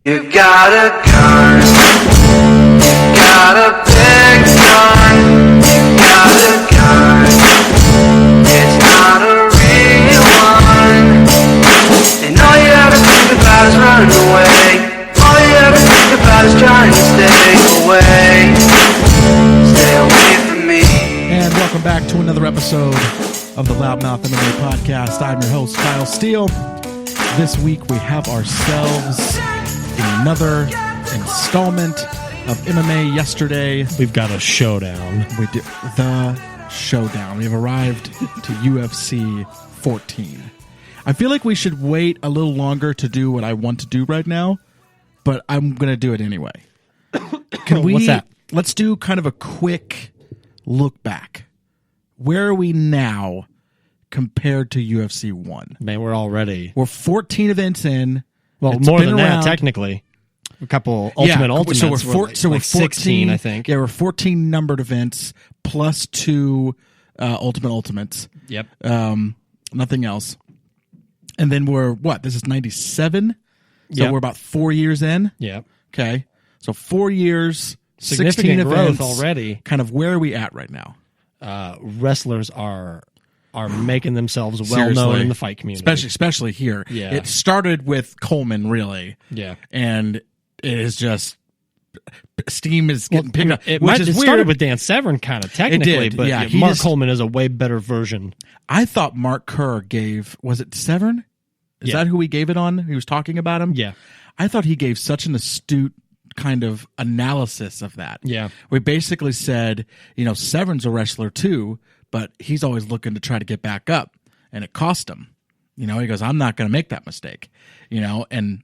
You got a gun, you got a big gun, you got a gun, it's not a real one, and all you ever think about is running away, all you ever think about is trying to stay away from me. And welcome back to another episode of the LoudMouth MMA Podcast. I'm your host, Kyle Steele. This week we have ourselves another installment of MMA Yesterday. We've got a showdown. We do the showdown. We have arrived to UFC 14. I feel like we should wait a little longer to do what I want to do right now, but I'm going to do it anyway. Can we? What's that? Let's do kind of a quick look back. Where are we now compared to UFC 1? Man, we're 14 events in. Well, It's more been than around. that, technically. A couple Ultimates. So we're 14, 16, I think. Yeah, we're 14 numbered events plus 2 Ultimates. Yep. Nothing else. And then we're, what? This is 97? So Yep. we're about 4 years in? Yep. Okay. So 4 years, Significant 16 growth events. already. Kind of where are we at right now? Wrestlers are making themselves well Seriously. known in the fight community. Especially here. Yeah. It started with Coleman, really. Yeah. And it is just, steam is getting picked up. It Which is weird. started with Dan Severn, kind of, technically. did, But yeah, Mark Coleman is a way better version. I thought Mark Kerr gave, was it Severn? Is Yeah. that who he gave it on? He was talking about him? Yeah. I thought he gave such an astute kind of analysis of that. Yeah. We basically said, Severn's a wrestler too, but he's always looking to try to get back up, and it cost him. He goes, I'm not going to make that mistake, and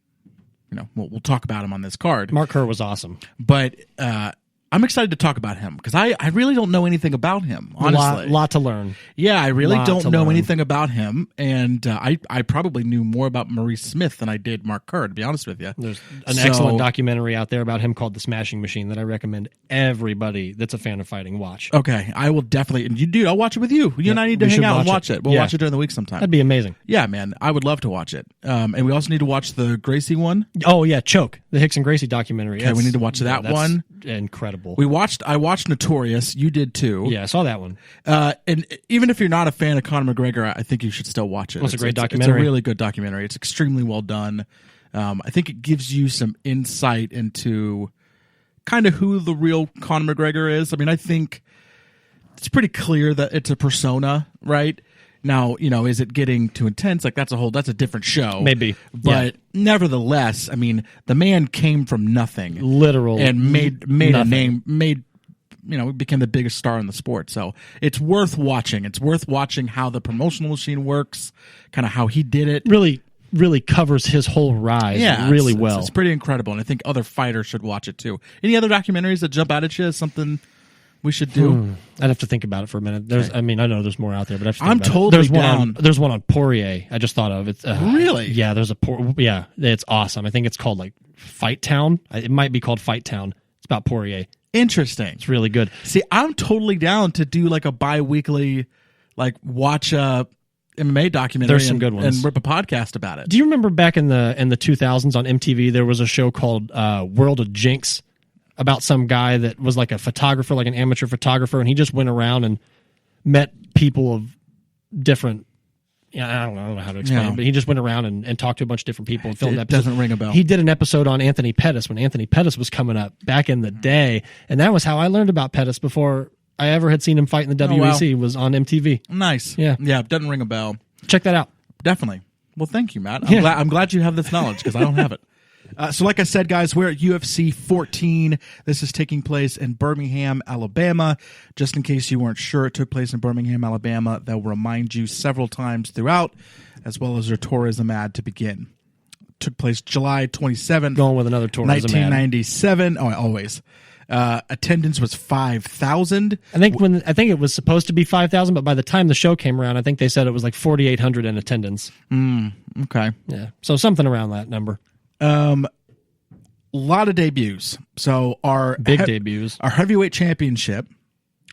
we'll talk about him on this card. Mark Kerr was awesome. But I'm excited to talk about him because I really don't know anything about him, honestly. Lot to learn. Yeah, I really Lot don't to know learn. anything about him, and I probably knew more about Maurice Smith than I did Mark Kerr, to be honest with you. There's an excellent documentary out there about him called The Smashing Machine that I recommend everybody that's a fan of fighting watch. Okay, I will definitely, and dude, I'll watch it with you. You and I need to we hang should out and watch watch it. it. We'll Yeah. watch it during the week sometime. That'd be amazing. Yeah, man, I would love to watch it. And we also need to watch the Gracie one. Oh yeah, Choke, the Hicks and Gracie documentary. Okay, we need to watch that that's one. Incredible. I watched Notorious. You did too. Yeah, I saw that one. And even if you're not a fan of Conor McGregor, I think you should still watch it. Well, it's a great It's documentary. a really good documentary. It's extremely well done. I think it gives you some insight into kind of who the real Conor McGregor is. I mean, I think it's pretty clear that it's a persona, right? Now, is it getting too intense? Like that's a different show. Maybe. But nevertheless, I mean, the man came from nothing. Literal. And made a nothing. name, became the biggest star in the sport. So it's worth watching. It's worth watching how the promotional machine works, kind of how he did it. Really covers his whole rise really well. It's pretty incredible, and I think other fighters should watch it too. Any other documentaries that jump out at you as something we should do? I'd have to think about it for a minute. I know there's more out there, but I have to think I'm about totally it. down. There's one on Poirier. I just thought of it. Really? Yeah, it's awesome. I think it's called like Fight Town. It might be called Fight Town. It's about Poirier. Interesting. It's really good. See, I'm totally down to do like a bi-weekly, like watch a MMA documentary. There's some good ones. And rip a podcast about it. Do you remember back in the 2000s on MTV there was a show called World of Jinx about some guy that was like a photographer, like an amateur photographer, and he just went around and met people of different. I don't know how to explain it, but he just went around and talked to a bunch of different people and filmed episodes. Doesn't ring a bell. He did an episode on Anthony Pettis when Anthony Pettis was coming up back in the day, and that was how I learned about Pettis before I ever had seen him fight in the WEC. Was on MTV. Nice. Yeah. Doesn't ring a bell. Check that out. Definitely. Well, thank you, Matt. Yeah. I'm glad you have this knowledge because I don't have it. So like I said, guys, we're at UFC 14. This is taking place in Birmingham, Alabama. Just in case you weren't sure, it took place in Birmingham, Alabama. They'll remind you several times throughout, as well as their tourism ad to begin. Took place July 27th, Going with another tourism ad. 1997. Oh, always. Attendance was 5,000. I think it was supposed to be 5,000, but by the time the show came around, I think they said it was like 4,800 in attendance. Okay. Yeah, so something around that number. A lot of debuts. So our Big debuts. Our heavyweight championship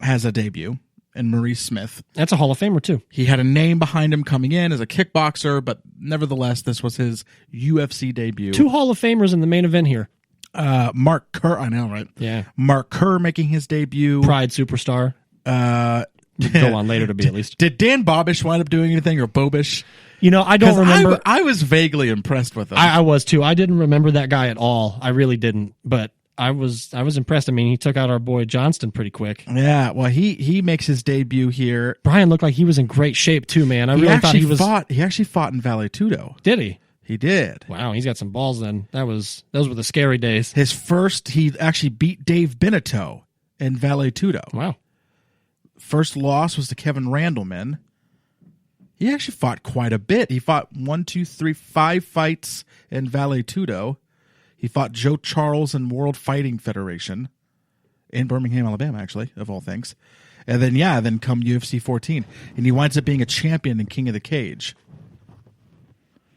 has a debut. and Maurice Smith. That's a Hall of Famer, too. He had a name behind him coming in as a kickboxer, but nevertheless, this was his UFC debut. 2 Hall of Famers in the main event here. Mark Kerr, I know, right? Yeah. Mark Kerr making his debut. Pride superstar. Go on later to be at least. Did Dan Bobish wind up doing anything, or Bobish? You know, I don't remember. I was vaguely impressed with him. I was too. I didn't remember that guy at all. I really didn't. But I was impressed. I mean, he took out our boy Johnston pretty quick. Yeah, well, he makes his debut here. Brian looked like he was in great shape too, man. I really thought he was. He actually fought in Vale Tudo. Did he? He did. Wow, he's got some balls. Then those were the scary days. His first, he actually beat Dave Beneteau in Vale Tudo. Wow. First loss was to Kevin Randleman. He actually fought quite a bit. He fought 5 fights in Vale Tudo. He fought Joe Charles in World Fighting Federation in Birmingham, Alabama, actually, of all things. And then come UFC 14. And he winds up being a champion in King of the Cage.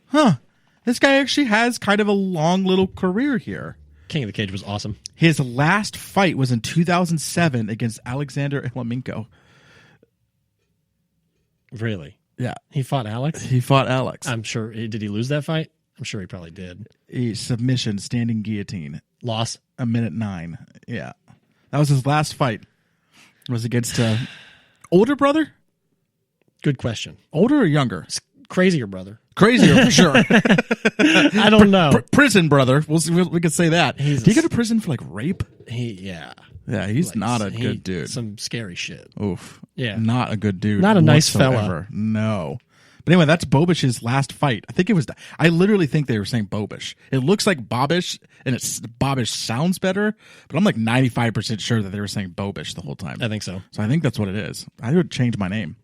Huh. This guy actually has kind of a long little career here. King of the Cage was awesome. His last fight was in 2007 against Alexander Elemenko. Really? Yeah. He fought Alex? He fought Alex. I'm sure. Did he lose that fight? I'm sure he probably did. Submission, standing guillotine. Loss? 1:09. Yeah. That was his last fight. It was against older brother? Good question. Older or younger? Crazier brother. Crazier, for sure. I don't know. Prison brother. We could say that. Did he go to prison for, like, rape? Yeah, he's not a good dude. Some scary shit. Oof. Yeah. Not a good dude. Not a nice whatsoever. fella. No. But anyway, that's Bobish's last fight. I literally think they were saying Bobish. It looks like Bobish, and Bobish sounds better, but I'm like 95% sure that they were saying Bobish the whole time. I think so. So I think that's what it is. I would change my name.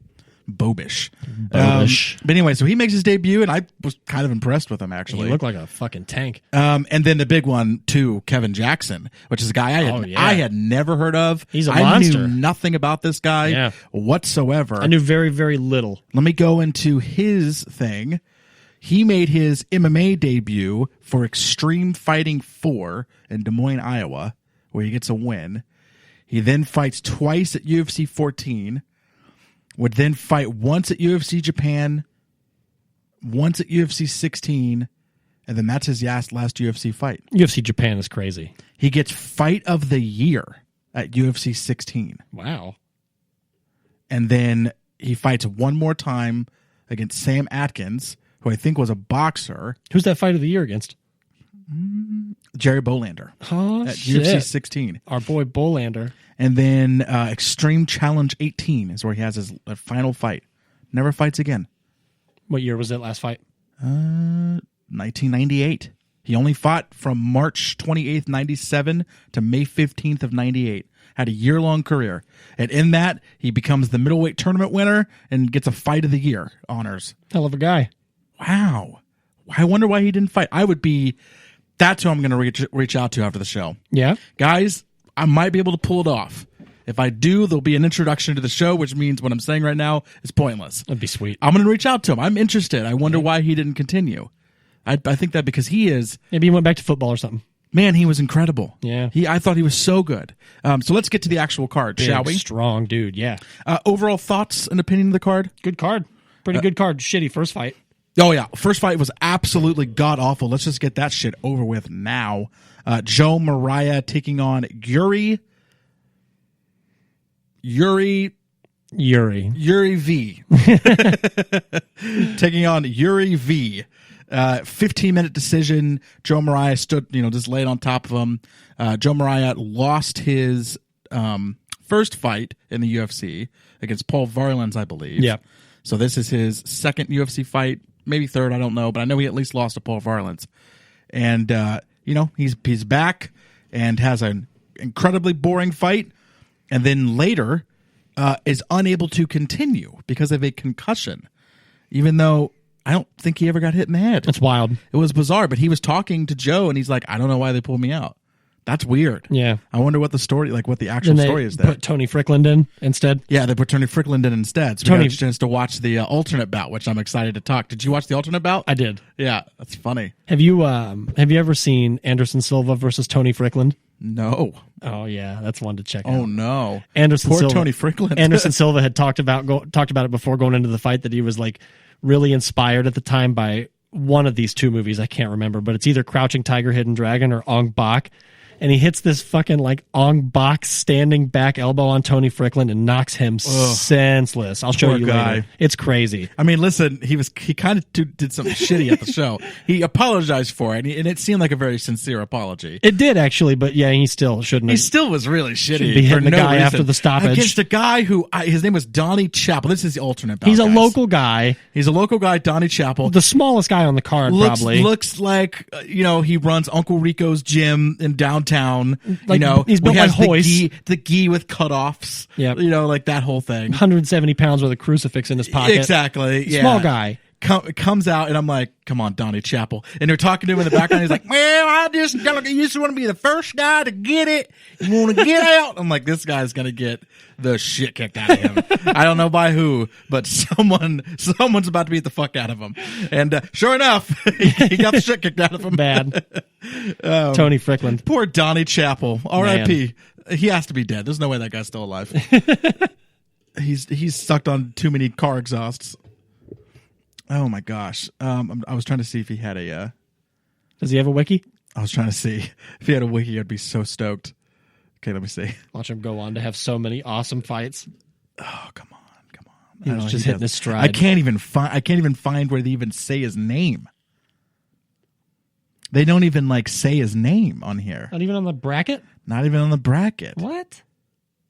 Bobish. Bobish. But anyway, so he makes his debut, and I was kind of impressed with him, actually. He looked like a fucking tank. And then the big one, too, Kevin Jackson, which is a guy I had never heard of. He's a monster. I knew nothing about this guy whatsoever. I knew very, very little. Let me go into his thing. He made his MMA debut for Extreme Fighting 4 in Des Moines, Iowa, where he gets a win. He then fights twice at UFC 14. Would then fight once at UFC Japan, once at UFC 16, and then that's his last UFC fight. UFC Japan is crazy. He gets Fight of the Year at UFC 16. Wow. And then he fights one more time against Sam Atkins, who I think was a boxer. Who's that Fight of the Year against? Jerry Bolander at UFC 16. Our boy Bolander. And then Extreme Challenge 18 is where he has his final fight. Never fights again. What year was that last fight? 1998. He only fought from March 28th, 97 to May 15th of 98. Had a year-long career. And in that, he becomes the middleweight tournament winner and gets a Fight of the Year honors. Hell of a guy. Wow. I wonder why he didn't fight. That's who I'm going to reach out to after the show. Yeah? Guys, I might be able to pull it off. If I do, there'll be an introduction to the show, which means what I'm saying right now is pointless. That'd be sweet. I'm going to reach out to him. I'm interested. I wonder why he didn't continue. I think that because he is... Maybe he went back to football or something. Man, he was incredible. Yeah. I thought he was so good. So let's get to the actual card, shall we? Strong dude, yeah. Overall thoughts and opinion of the card? Good card. Pretty good card. Shitty first fight. Oh, yeah. First fight was absolutely god-awful. Let's just get that shit over with now. Joe Mariah taking on Yuri V. Taking on Yuri V. 15-minute decision. Joe Mariah stood, just laid on top of him. Joe Mariah lost his first fight in the UFC against Paul Varelans, I believe. Yeah. So this is his second UFC fight, maybe third, I don't know, but I know he at least lost to Paul Varelans. And he's back and has an incredibly boring fight, and then later is unable to continue because of a concussion, even though I don't think he ever got hit in the head. That's wild. It was bizarre, but he was talking to Joe, and he's like, I don't know why they pulled me out. That's weird. Yeah. I wonder what the story, like what the actual Then story they is there. put Tony Frickland in instead. Yeah, they put Tony Frickland in instead. So we Tony- got a chance to watch the alternate bout, which I'm excited to talk. Did you watch the alternate bout? I did. Yeah, that's funny. Have you ever seen Anderson Silva versus Tony Frickland? No. Oh yeah, that's one to check out. Oh no. Anderson Poor Silva, Tony Frickland. Anderson Silva had talked about it before going into the fight, that he was like really inspired at the time by one of these two movies. I can't remember, but it's either Crouching Tiger, Hidden Dragon or Ong Bak. And he hits this fucking like Ong Bak standing back elbow on Tony Frickland and knocks him senseless. I'll show Poor you guy. later. It's crazy. I mean, listen, he kind of did something shitty at the show. He apologized for it, and it seemed like a very sincere apology. It did actually, but yeah, he still shouldn't. He still was really shitty. be hitting for the no guy reason. after the stoppage. Against a guy who, his name was Donnie Chappell. This is the alternate bout, He's a guys. local guy, He's a local guy, Donnie Chappell. the smallest guy on the card, probably. Looks like, he runs Uncle Rico's gym in downtown. Like, he's built he has like Hoist. the gi with cutoffs. Yep. Like that whole thing. 170 pounds with a crucifix in his pocket. Exactly. Yeah. Small guy. Comes out, and I'm like, come on, Donnie Chappell. And they're talking to him in the background. He's like, well, you just want to be the first guy to get it. You want to get out. I'm like, this guy's going to get the shit kicked out of him. I don't know by who, but someone's about to beat the fuck out of him. And sure enough, he got the shit kicked out of him. Bad. Tony Frickland. Poor Donnie Chappell. R.I.P. He has to be dead. There's no way that guy's still alive. He's sucked on too many car exhausts. Oh my gosh. I was trying to see if he had a Does he have a wiki? I was trying to see if he had a wiki. I'd be so stoked. Okay, let me see. Watch him go on to have so many awesome fights. Oh, come on. He was just hitting his stride. I can't even find where they even say his name. They don't even say his name on here. Not even on the bracket? Not even on the bracket. What?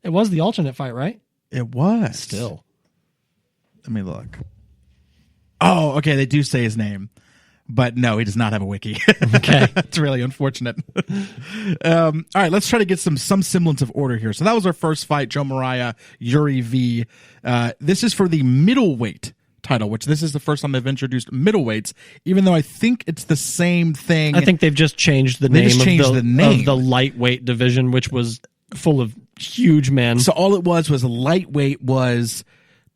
It was the alternate fight, right? It was. Still. Let me look. Oh, okay. They do say his name, but no, he does not have a wiki. Okay. It's really unfortunate. All right, let's try to get some semblance of order here. So that was our first fight, Joe Mariah, Yuri V. This is for the middleweight title, which this is the first time they've introduced middleweights, even though I think it's the same thing. I think they've just changed the They name, just changed of, the name. of the lightweight division, which was full of huge men. So all it was lightweight was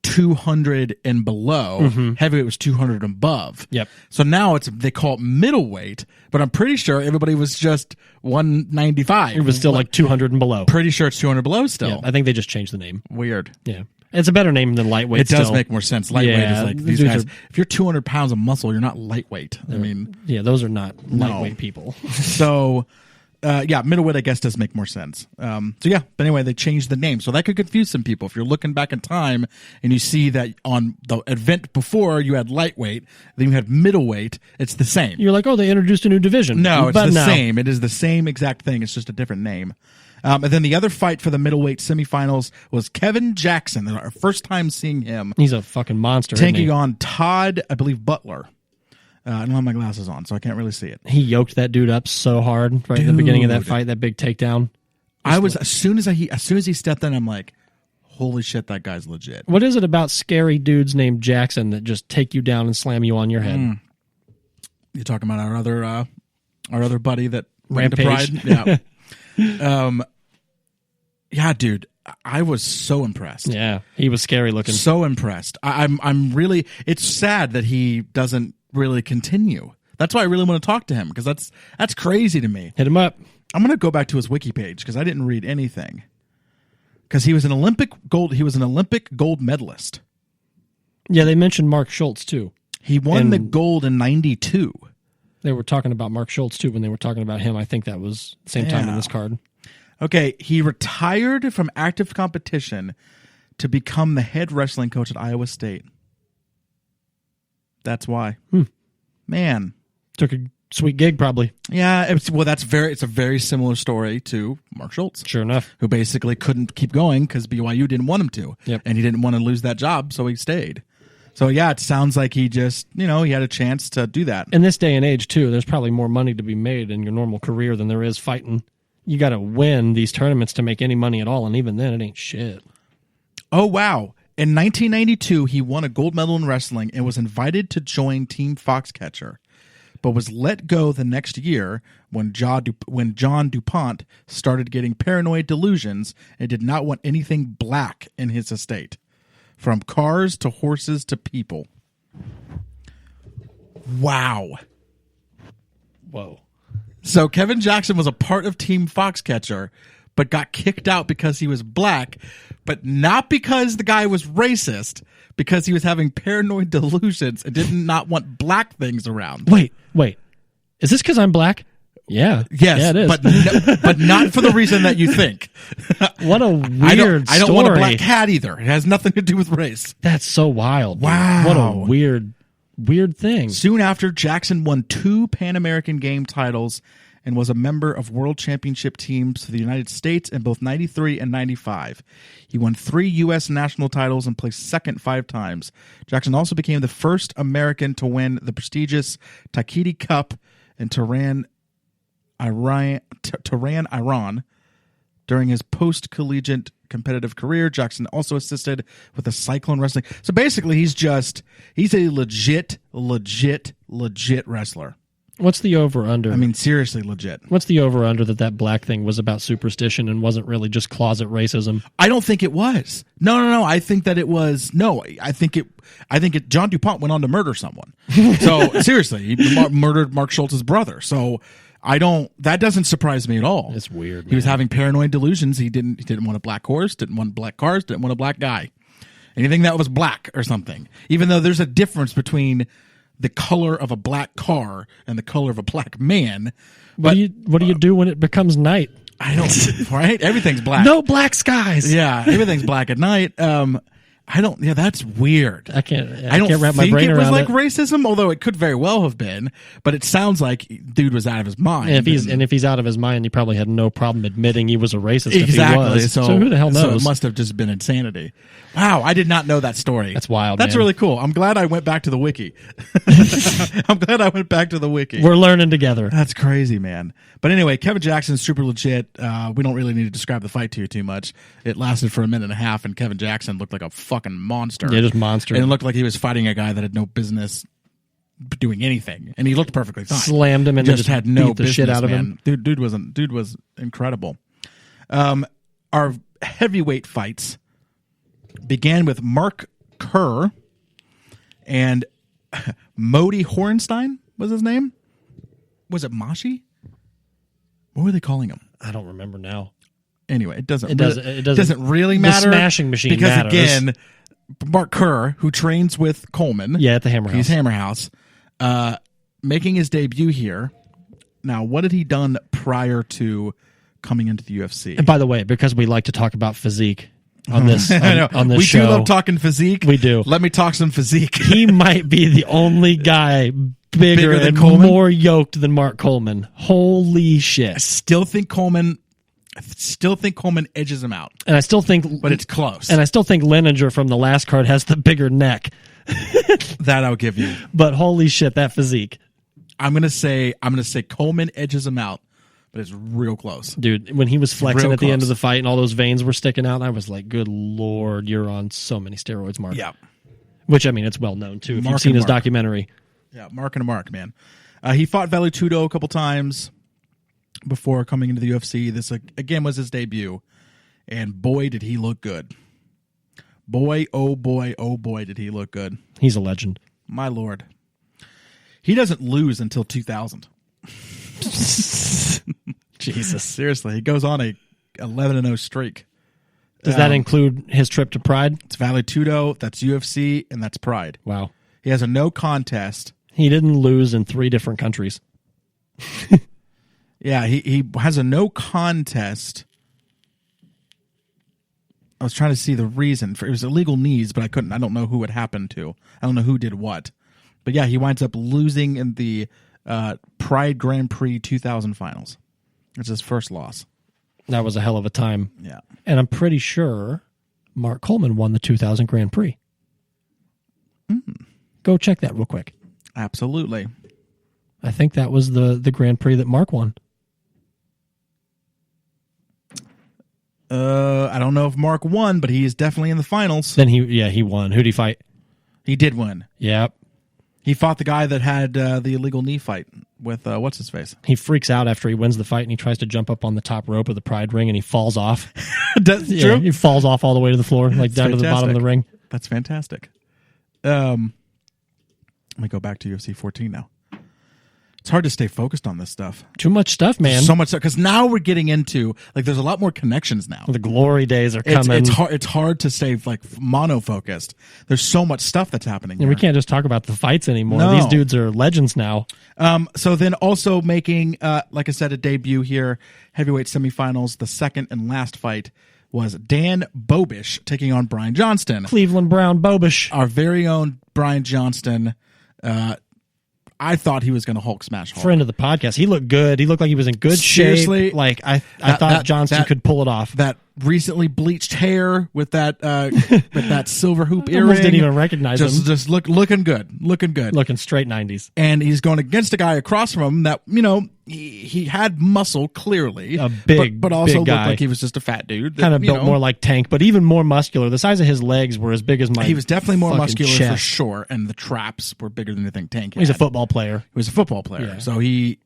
200 and below. Heavyweight was 200 and above. Yep. So now they call it middleweight, but I'm pretty sure everybody was just 195. It was still like 200 and below. Pretty sure it's 200 below still. Yeah, I think they just changed the name. Weird. Yeah. It's a better name than lightweight. It does still. make more sense. Lightweight Yeah, is like these these dudes guys. are- If you're 200 pounds of muscle, you're not lightweight. I mean, Yeah, those are not No. lightweight people. so middleweight I guess does make more sense. But anyway, they changed the name, so that could confuse some people. If you're looking back in time and you see that on the event before you had lightweight, then you had middleweight, it's the same. You're like, oh, they introduced a new division. No, it's but the no. same. It is the same exact thing. It's just a different name. And then the other fight for the middleweight semifinals was Kevin Jackson. Our first time seeing him He's a fucking monster. isn't taking he? on Todd, I believe, Butler. I don't have my glasses on, so I can't really see it. He yoked that dude up so hard right at the beginning of that Dude. fight, that big takedown. I was as soon as he stepped in, I'm like, holy shit, that guy's legit. What is it about scary dudes named Jackson that just take you down and slam you on your head? You're talking about our other buddy that went to Rampage. Pride. Yeah. Yeah, dude. I was so impressed. Yeah, he was scary looking. So impressed. I'm really. It's sad that he doesn't really continue. That's why I really want to talk to him, because that's crazy to me. Hit him up. I'm gonna go back to his wiki page because I didn't read anything. Because he was an Olympic gold medalist. Yeah, they mentioned Mark Schultz too. He won And- the gold in '92. They were talking about Mark Schultz too when they were talking about him. I think that was the same time in Yeah. this card. Okay, he retired from active competition to become the head wrestling coach at Iowa State. That's why. Man. Took a sweet gig, probably. Yeah, it's a very similar story to Mark Schultz, Sure enough. who basically couldn't keep going because BYU didn't want him to. Yep. And he didn't want to lose that job, so he stayed. So yeah, it sounds like he just, he had a chance to do that. In this day and age too, there's probably more money to be made in your normal career than there is fighting. You got to win these tournaments to make any money at all, and even then, it ain't shit. Oh, wow. In 1992, he won a gold medal in wrestling and was invited to join Team Foxcatcher. but was let go the next year when John DuPont started getting paranoid delusions and did not want anything black in his estate, from cars to horses to people. Wow. Whoa. So Kevin Jackson was a part of Team Foxcatcher, but got kicked out because he was black, but not because the guy was racist, because he was having paranoid delusions and did not want black things around. Wait. Is this because I'm black? Yeah. Yes, Yeah, it is. but not for the reason that you think. What a weird I don't story. want a black cat either. It has nothing to do with race. That's so wild. dude. Wow. What a weird thing. Soon after, Jackson won 2 Pan American Game titles and was a member of World Championship teams for the United States in both 93 and 95. He won 3 U.S. national titles and placed second 5 times. Jackson also became the first American to win the prestigious Takiti Cup in Tehran, Iran. During his post-collegiate competitive career, Jackson also assisted with the Cyclone Wrestling. So basically, he's a legit wrestler. What's the over-under? I mean, seriously legit. What's the over-under that black thing was about superstition and wasn't really just closet racism? I don't think it was. No. I think that it was. No, I think it. John DuPont went on to murder someone. So seriously, he murdered Mark Schultz's brother. So that doesn't surprise me at all. It's weird. He was having paranoid delusions. He didn't want a black horse, didn't want black cars, didn't want a black guy. Anything that was black or something. Even though there's a difference between the color of a black car and the color of a black man. What do you do when it becomes night? I don't, right? Everything's black. No black skies. Yeah, everything's black at night. That's weird. I can't don't wrap my think brain it was around like it. racism, although it could very well have been. But it sounds like dude was out of his mind. And if he's out of his mind, he probably had no problem admitting he was a racist. Exactly. If he was. So who the hell knows? So it must have just been insanity. Wow, I did not know that story. That's wild. That's man. really cool. I'm glad I went back to the wiki. We're learning together. That's crazy, man. But anyway, Kevin Jackson's super legit. We don't really need to describe the fight to you too much. It lasted for a minute and a half, and Kevin Jackson looked like a fucking monster. Yeah, just monster. And it looked like he was fighting a guy that had no business doing anything, and he looked perfectly fine. Slammed him and just had no beat the business, shit out of man. him. Dude was incredible. Our heavyweight fights began with Mark Kerr and Modi Horenstein was his name. Was it Mashi? What were they calling him? I don't remember now. Anyway, it doesn't really The matter. smashing machine because matters. again, Mark Kerr, who trains with Coleman, Yeah, at the Hammer House. he's Hammer House, making his debut here. Now, what had he done prior to coming into the UFC? And by the way, because we like to talk about physique on this I know. on this we show, do love talking physique. We do. Let me talk some physique. he might be the only guy bigger than and Coleman? more yoked than Mark Coleman. Holy shit! Still think Coleman edges him out, And I still think, but it's close. and I still think Leninger from the last card has the bigger neck. That I'll give you. But holy shit, that physique, I'm gonna say Coleman edges him out, but it's real close. dude! When he was flexing Real at the end close. of the fight and all those veins were sticking out, I was like, "Good lord, you're on so many steroids, Mark." Yeah, Which I mean, it's well known too. If Mark you've seen and his Mark. documentary, yeah. Mark and a Mark, man. He fought Valutudo a couple times before coming into the UFC. This again was his debut, and boy, did he look good. Boy, oh boy, did he look good. he's a legend. My lord. He doesn't lose until 2000. Jesus. Seriously, he goes on a 11-0 streak. Does that include his trip to Pride? It's Valutudo, that's UFC, and that's Pride. Wow. He has a no contest. He didn't lose in 3 different countries. Yeah, he has a no contest. I was trying to see the reason for it. Was illegal knees, but I couldn't. I don't know who it happened to. I don't know who did what. But yeah, he winds up losing in the Pride Grand Prix 2000 finals. It's his first loss. That was a hell of a time. Yeah. And I'm pretty sure Mark Coleman won the 2000 Grand Prix. Go check that real quick. Absolutely. I think that was the Grand Prix that Mark won. I don't know if Mark won, but he is definitely in the finals. Then he won. Who'd he fight? He did win. Yep. He fought the guy that had the illegal knee fight with what's his face. He freaks out after he wins the fight, and he tries to jump up on the top rope of the Pride ring, and he falls off. That's Yeah, true. he falls off all the way to the floor, like That's down to the bottom of the fantastic. ring. That's fantastic. Let me go back to UFC 14 now. It's hard to stay focused on this stuff. Too much stuff, man. So much stuff because now we're getting into like there's a lot more connections now. The glory days are coming. It's hard to stay like mono focused. There's so much stuff that's happening. And we here. can't just talk about the fights anymore. No. These dudes are legends now. So then also making, like I said, a debut here, heavyweight semifinals. The second and last fight was Dan Bobish taking on Brian Johnston. Cleveland Brown Bobish. Our very own Brian Johnston. I thought he was going to Hulk smash Hulk. Friend of the podcast. He looked good. He looked like he was in good Seriously? shape. Like I thought Johnston could pull it off. That recently bleached hair with that with that silver hoop earring. Almost didn't even recognize him. Just looking good. Looking straight 90s. And he's going against a guy across from him that, he had muscle clearly. A big, but also big looked guy. like he was just a fat dude. Kind of built more like Tank, but even more muscular. The size of his legs were as big as my He was definitely more fucking muscular for chest. sure, and the traps were bigger than you think Tank had. He's a football player. He was a football player. Yeah. So he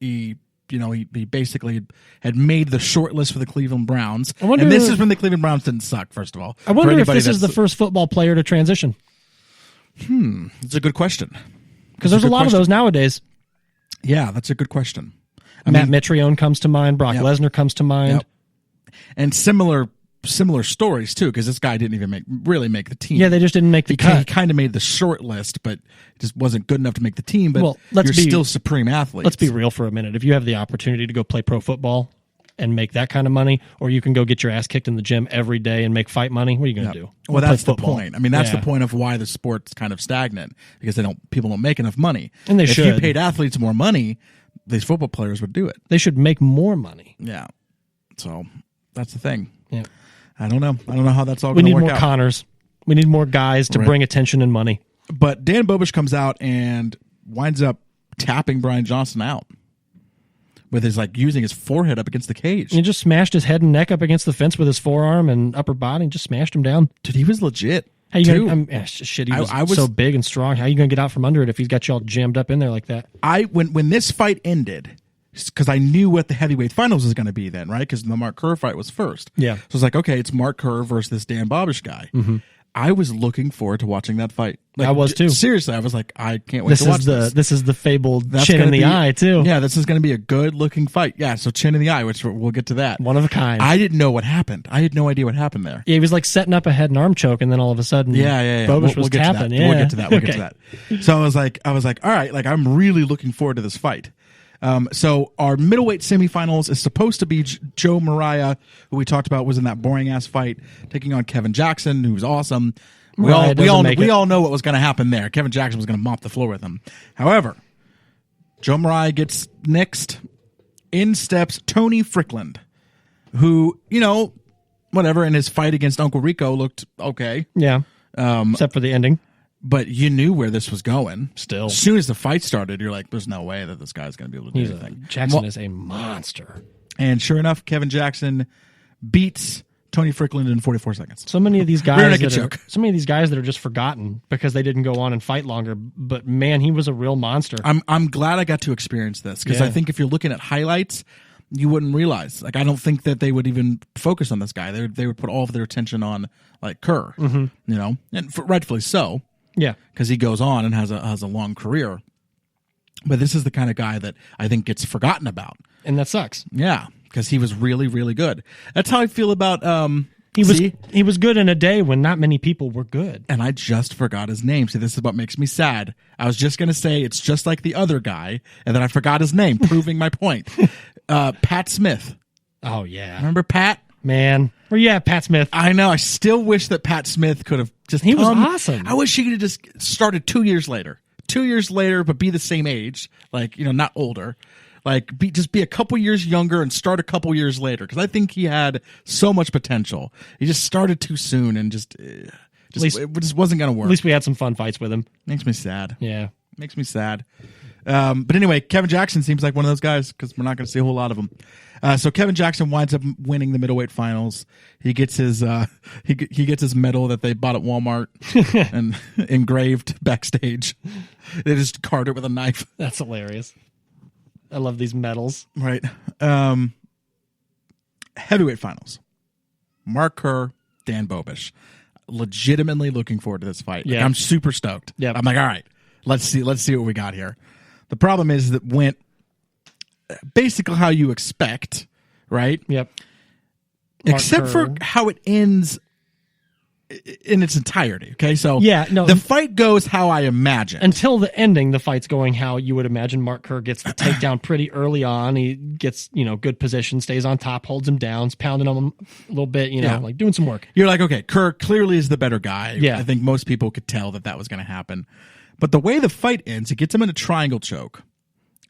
basically had made the short list for the Cleveland Browns. I wonder- And this is when the Cleveland Browns didn't suck, first of all. I wonder For if anybody this is the that's- first football player to transition. It's a good question. Because there's a lot of those nowadays. Yeah, that's a good question. Matt Mitrione comes to mind. Brock Yep. Lesnar comes to mind. Yep. And similar stories too, because this guy didn't even really make the team. Yeah, they just didn't make the He cut. kind of made the short list, but just wasn't good enough to make the team. But Well, you're still supreme athletes. Let's be real for a minute. If you have the opportunity to go play pro football and make that kind of money, or you can go get your ass kicked in the gym every day and make fight money, what are you going to do? Well, Play that's the football. point. I mean, that's Yeah. the point of why the sport's kind of stagnant, because people don't make enough money. And they if you should. paid athletes more money, these football players would do it. They should make more money. Yeah. So that's the thing. Yeah. I don't know how that's all We going to need work more out. Connors. We need more guys to Right. bring attention and money. But Dan Bobish comes out and winds up tapping Brian Johnston out with his using his forehead up against the cage. He just smashed his head and neck up against the fence with his forearm and upper body. Just smashed him down. Dude, he was legit. How you too. gonna? Shit, he was, I was- so big and strong. How you gonna get out from under it if he's got you all jammed up in there like that? When this fight ended, because I knew what the heavyweight finals was going to be then, right? Because the Mark Kerr fight was first. Yeah. So it's like, okay, it's Mark Kerr versus this Dan Bobish guy. Mm-hmm. I was looking forward to watching that fight. I was too. Seriously, I was like, I can't wait to watch this. This is the fabled That's chin gonna in the be- eye too. Yeah, this is going to be a good looking fight. Yeah, so chin in the eye, which we'll get to that. One of a kind. I didn't know what happened. I had no idea what happened there. Yeah, he was like setting up a head and arm choke, and then all of a sudden, Yeah. Bobish We'll was get to tapping. that. Yeah, We'll get to that. We'll get to Okay. that. So I was like, all right, I'm really looking forward to this fight. So our middleweight semifinals is supposed to be Joe Mariah, who we talked about was in that boring ass fight, taking on Kevin Jackson, who was awesome. We Mariah doesn't all make it. know what was going to happen there. Kevin Jackson was going to mop the floor with him. However, Joe Mariah gets next. In steps Tony Frickland, who, whatever, in his fight against Uncle Rico looked okay. Yeah, except for the ending. But you knew where this was going. Still. As soon as the fight started, you're like, there's no way that this guy's going to be able to do anything. Jackson is a monster. And sure enough, Kevin Jackson beats Tony Frickland in 44 seconds. So many of these We're gonna guys, make a that are, joke. so many of these guys that are just forgotten because they didn't go on and fight longer. But man, he was a real monster. I'm glad I got to experience this, because I Yeah. think if you're looking at highlights, you wouldn't realize. I don't think that they would even focus on this guy. They would put all of their attention on Kerr, and rightfully so. Yeah, Because he goes on and has a long career. But this is the kind of guy that I think gets forgotten about. and that sucks. Yeah, because he was really, really good. That's how I feel about He was good in a day when not many people were good. and I just forgot his name. See, this is what makes me sad. I was just going to say it's just like the other guy, and then I forgot his name, proving my point. Pat Smith. Oh yeah, Remember Pat? man. Where you at, Pat Smith? I know. I still wish that Pat Smith could have just He was come- awesome. I wish he could have just started 2 years later. 2 years later, but be the same age. Not older. Just be a couple years younger and start a couple years later. Because I think he had so much potential. He just started too soon and it just wasn't going to work. At least we had some fun fights with him. Makes me sad. Yeah. Makes me sad. But anyway, Kevin Jackson seems like one of those guys because we're not going to see a whole lot of them. So Kevin Jackson winds up winning the middleweight finals. He gets his he gets his medal that they bought at Walmart and engraved backstage. They just carved it with a knife. That's hilarious. I love these medals. Right. Heavyweight finals. Mark Kerr, Dan Bobish. Legitimately looking forward to this fight. Yeah. Like, I'm super stoked. Yeah. I'm like, all right, let's see what we got here. The problem is that went basically how you expect, right? Yep. Except for how it ends in its entirety. Okay, so the fight goes how I imagined. Until the ending, the fight's going how you would imagine. Mark Kerr gets the takedown pretty early on. He gets, good position, stays on top, holds him down, pounding on him a little bit, like doing some work. You're like, okay, Kerr clearly is the better guy. Yeah. I think most people could tell that was going to happen. But the way the fight ends, it gets him in a triangle choke.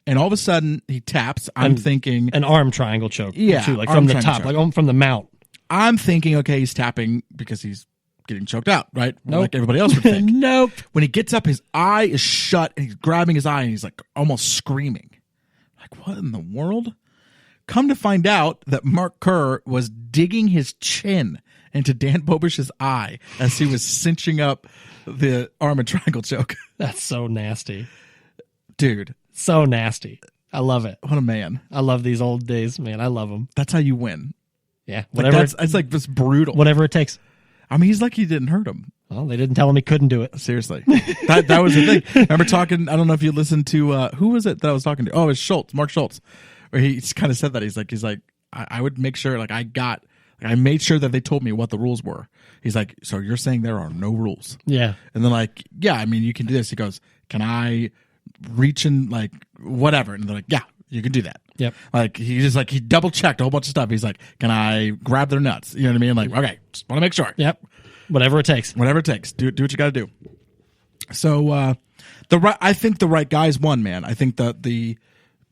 And all of a sudden, he taps. I'm thinking... An arm triangle choke. Yeah. Too, like from the top, like from the mount. I'm thinking, okay, he's tapping because he's getting choked out, right? Nope. Like everybody else would think. Nope. When he gets up, his eye is shut, and he's grabbing his eye, and he's like almost screaming. Like, what in the world? Come to find out that Mark Kerr was digging his chin into Dan Bobish's eye as he was cinching up the arm and triangle choke. That's so nasty. Dude. So nasty. I love it. What a man. I love these old days, man. I love them. That's how you win. Yeah. Whatever. It's like this brutal. Whatever it takes. I mean, he's lucky he didn't hurt him. Well, they didn't tell him he couldn't do it. Seriously. That was the thing. I remember talking, I don't know if you listened to, who was it that I was talking to? Oh, it was Schultz, Mark Schultz. Where he kind of said that. He's like, I would make sure, I made sure that they told me what the rules were. He's like, so you're saying there are no rules? Yeah. And then yeah, I mean, you can do this. He goes, can I reach in, whatever? And they're like, yeah, you can do that. Yep. He double checked a whole bunch of stuff. He's like, can I grab their nuts? You know what I mean? Like, okay, just want to make sure. Yep. Whatever it takes. Whatever it takes. Do what you got to do. So I think the right guys won, man. I think the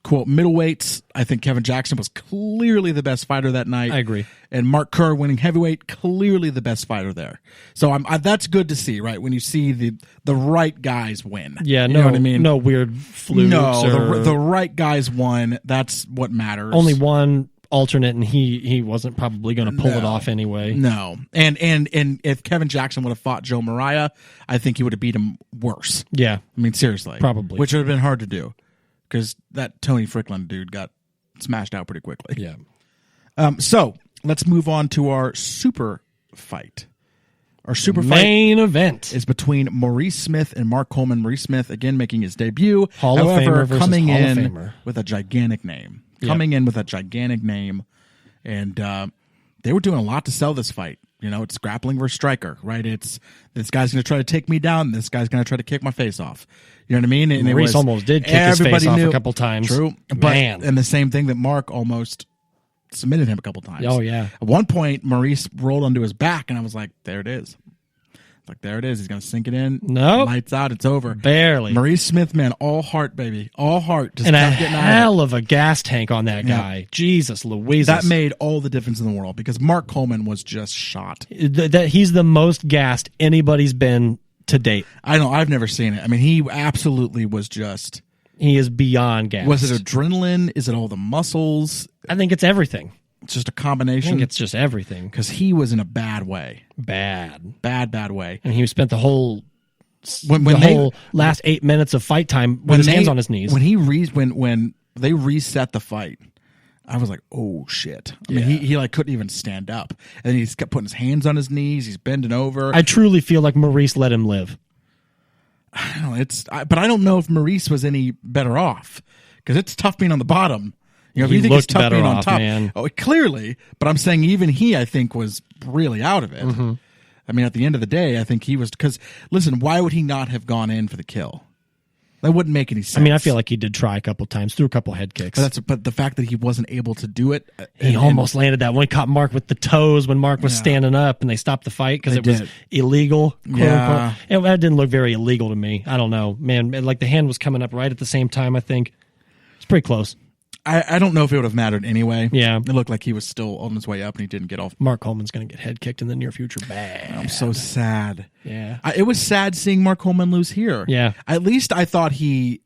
quote middleweights. I think Kevin Jackson was clearly the best fighter that night. I agree. And Mark Kerr winning heavyweight, clearly the best fighter there. So that's good to see, right? When you see the right guys win. Yeah, you know what I mean? No weird flukes. No, the right guys won. That's what matters. Only one alternate, and he wasn't probably going to pull it off anyway. No, and if Kevin Jackson would have fought Joe Mariah, I think he would have beat him worse. Yeah, I mean seriously, probably, which would have been hard to do because that Tony Strickland dude got smashed out pretty quickly. Yeah. So let's move on to our super fight. Our super main fight event is between Maurice Smith and Mark Coleman. Maurice Smith again making his debut, Hall of Famer versus coming Hall in of Famer. with a gigantic name. Yep. Coming in with a gigantic name, and they were doing a lot to sell this fight. It's grappling versus striker, right? It's this guy's going to try to take me down. This guy's going to try to kick my face off. You know what I mean? And Maurice almost did kick his face off a couple times. True, Man. And the same thing that Mark almost submitted him a couple times. Oh yeah. At one point, Maurice rolled onto his back, and I was like, "There it is." Like, there it is. He's going to sink it in. Nope. Lights out. It's over. Barely. Maurice Smith, man, all heart, baby. All heart. Just and a kept getting hell of a gas tank on that guy. Yeah. Jesus Louise. That made all the difference in the world because Mark Coleman was just shot. That he's the most gassed anybody's been to date. I know. I've never seen it. I mean, he absolutely was just... He is beyond gassed. Was it adrenaline? Is it all the muscles? I think it's everything. It's just a combination. I think it's just everything. Because he was in a bad way. Bad way. And he spent the whole whole last 8 minutes of fight time with his hands on his knees. When they reset the fight, I was like, oh shit. I mean, he like couldn't even stand up. And then he kept putting his hands on his knees. He's bending over. I truly feel like Maurice let him live. I don't know. But I don't know if Maurice was any better off because it's tough being on the bottom. If he you think looked it's tough better being on off, top, man. Oh, clearly. But I'm saying even he, I think, was really out of it. Mm-hmm. I mean, at the end of the day, I think he was because listen, why would he not have gone in for the kill? That wouldn't make any sense. I mean, I feel like he did try a couple times, threw a couple head kicks. But the fact that he wasn't able to do it, he almost landed that one. He caught Mark with the toes when Mark was standing up, and they stopped the fight because it was illegal. Yeah, and that didn't look very illegal to me. I don't know, man. Like the hand was coming up right at the same time. I think it's pretty close. I don't know if it would have mattered anyway. Yeah. It looked like he was still on his way up and he didn't get off. Mark Coleman's going to get head kicked in the near future. Bad. I'm so sad. Yeah. It was sad seeing Mark Coleman lose here. Yeah. At least I thought he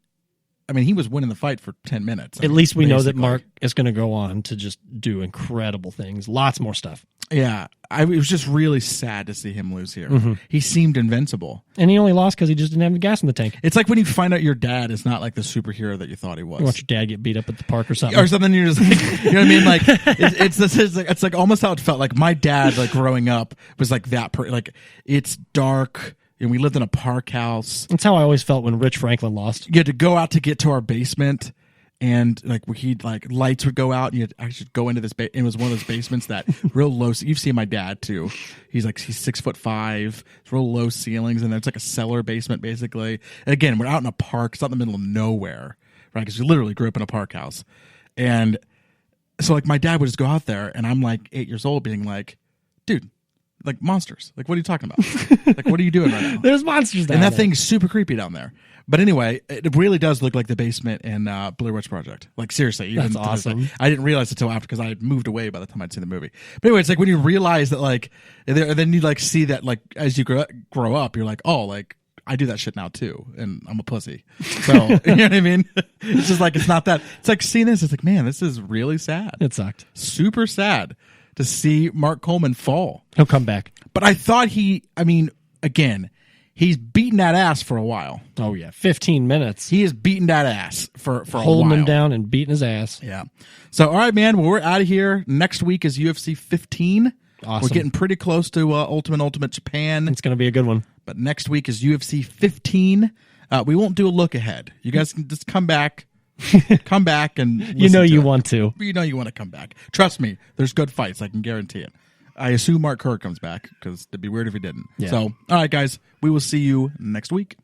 I mean, he was winning the fight for 10 minutes. At least we know that basically. Mark is going to go on to just do incredible things. Lots more stuff. Yeah. It was just really sad to see him lose here. Mm-hmm. He seemed invincible. And he only lost because he just didn't have the gas in the tank. It's like when you find out your dad is not like the superhero that you thought he was. You watch your dad get beat up at the park or something. Or something, you're just like, you know what I mean? Like, it's like almost how it felt. Like my dad, like growing up, was like that. Like it's dark, and we lived in a park house. That's how I always felt when Rich Franklin lost. You had to go out to get to our basement, and like he'd like lights would go out, and you'd actually go into this. It was one of those basements that real low. You've seen my dad too. He's 6'5". It's real low ceilings, and it's like a cellar basement basically. And again, we're out in a park. It's out in the middle of nowhere, right? Because we literally grew up in a park house, and so like my dad would just go out there, and I'm like 8 years old, being like, dude. Like monsters. Like, what are you talking about? Like, what are you doing right now? There's monsters down And that there. thing's super creepy down there. But anyway, it really does look like the basement in Blair Witch Project. Like, seriously. That's awesome. I didn't realize it until after because I had moved away by the time I'd seen the movie. But anyway, it's like when you realize that, like, and then you, like, see that, like, as you grow up, you're like, oh, like, I do that shit now, too. And I'm a pussy. So, you know what I mean? It's just like, it's not that. It's like seeing this, it's like, man, this is really sad. It sucked. Super sad to see Mark Coleman fall. He'll come back. But I thought again, he's beaten that ass for a while. Oh, yeah. 15 minutes. He has beaten that ass for a while. Holding him down and beating his ass. Yeah. So, all right, man. Well, we're out of here. Next week is UFC 15. Awesome. We're getting pretty close to Ultimate Japan. It's going to be a good one. But next week is UFC 15. We won't do a look ahead. You guys can just come back. Come back and You know listen to you it. want to. You know you want to come back. Trust me, there's good fights. I can guarantee it. I assume Mark Kerr comes back because it'd be weird if he didn't. Yeah. So, all right, guys, we will see you next week.